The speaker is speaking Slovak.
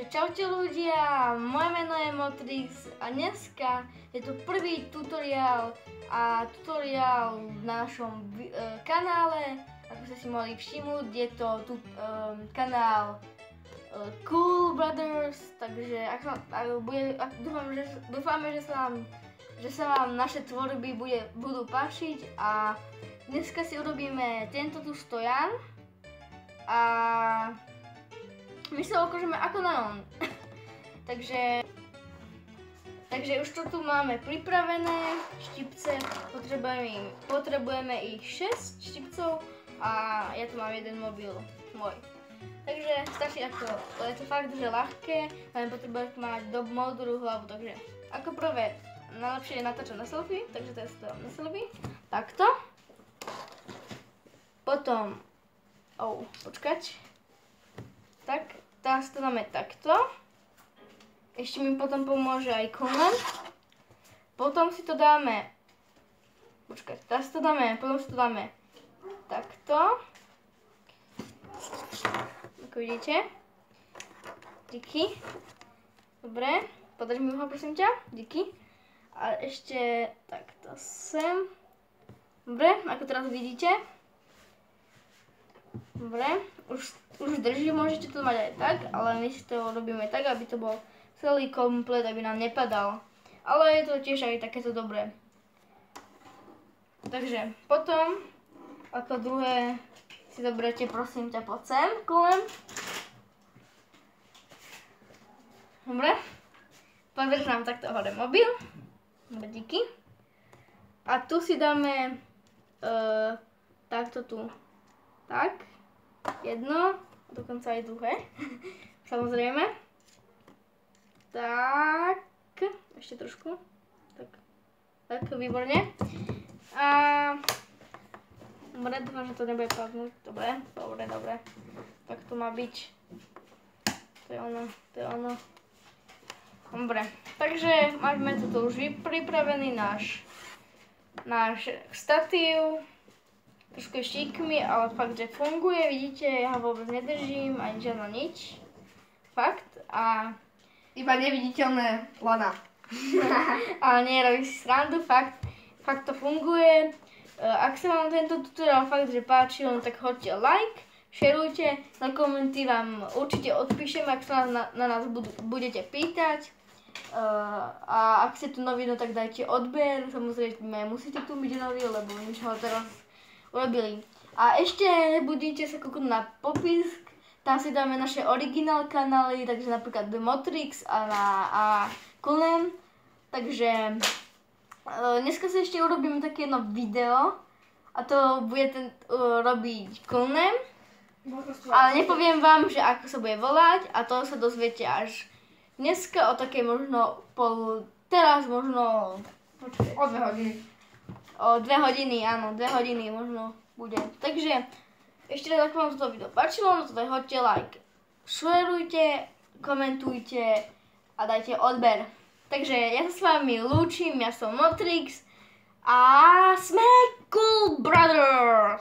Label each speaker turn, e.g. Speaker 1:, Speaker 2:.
Speaker 1: čaute ľudia, moje meno je Motrix a dneska je to prvý tutoriál na našom kanále. Ako ste si mohli všimnúť, je to kanál Cool Brothers, takže dúfame, že sa vám naše tvorby budú páčiť a dneska si urobíme tento tu stojan a my sa ukážeme ako na on. takže už to tu máme pripravené, štipce, potrebujeme ich 6 štipcov a ja tu mám jeden mobil môj. Takže stačí takto, je to fakt, že ľahké, len potrebujeme mať modrú hlavu, takže ako prvé, najlepšie je natáčať na selfie, takže to je na selfie, takto. Potom, tak, teraz to dáme takto. Ešte mi potom pomôže aj koment. Potom si to dáme, teraz to dáme, potom si to dáme takto. Ako vidíte. Díky. Dobre, podrž mi ho prosím ťa, díky. A ešte takto sem. Dobre, ako teraz vidíte. Dobre, už drží, môžete to mať aj tak, ale my si to robíme tak, aby to bol celý komplet, aby nám nepadal. Ale je to tiež aj takéto dobré. Takže potom, ako druhé, si zoberte prosím ťa pod sem, kolem. Dobre, podrž nám takto hore mobil. Dobre, díky. A tu si dáme takto tu. Tak. Jedno, dokonca aj druhé, samozrejme. Tak, ešte trošku. Tak, výborne. A dobre, dúfam, že to nebude padnúť. Dobre. Tak to má byť. To je ono. Dobre, takže máme toto už pripravený náš statív. Trošku štíkmi, ale fakt, že funguje, vidíte, ja ho vôbec nedržím, ani žiadno nič. Fakt, a
Speaker 2: iba neviditeľné lana.
Speaker 1: Ale nie, robí si srandu, fakt to funguje. Ak sa vám tento tutoriál fakt, že páčil, no tak hoďte like, šerujte, na komenty vám určite odpíšem, ak sa na nás budete pýtať. A ak ste tu noví, no tak dajte odber, samozrejme musíte tu byť noví, lebo nič ho teraz urobili. A ešte nebudete sa kúkať na popis, tam si dáme naše originál kanály, takže napríklad The Motrix a Kulnem. Takže dneska si ešte urobíme také jedno video a to bude robiť Kulnem. Ale nepoviem vám, že ako sa bude volať a to sa dozviete až dneska o takej možno teraz možno
Speaker 2: o 2 hodiny.
Speaker 1: O 2 hodiny, áno, 2 hodiny možno bude. Takže, ešte raz, ako vám toto video páčilo, no to hoďte like, šerujte, komentujte a dajte odber. Takže, ja sa s vami lúčim, ja som Motrix a sme Cool Brothers!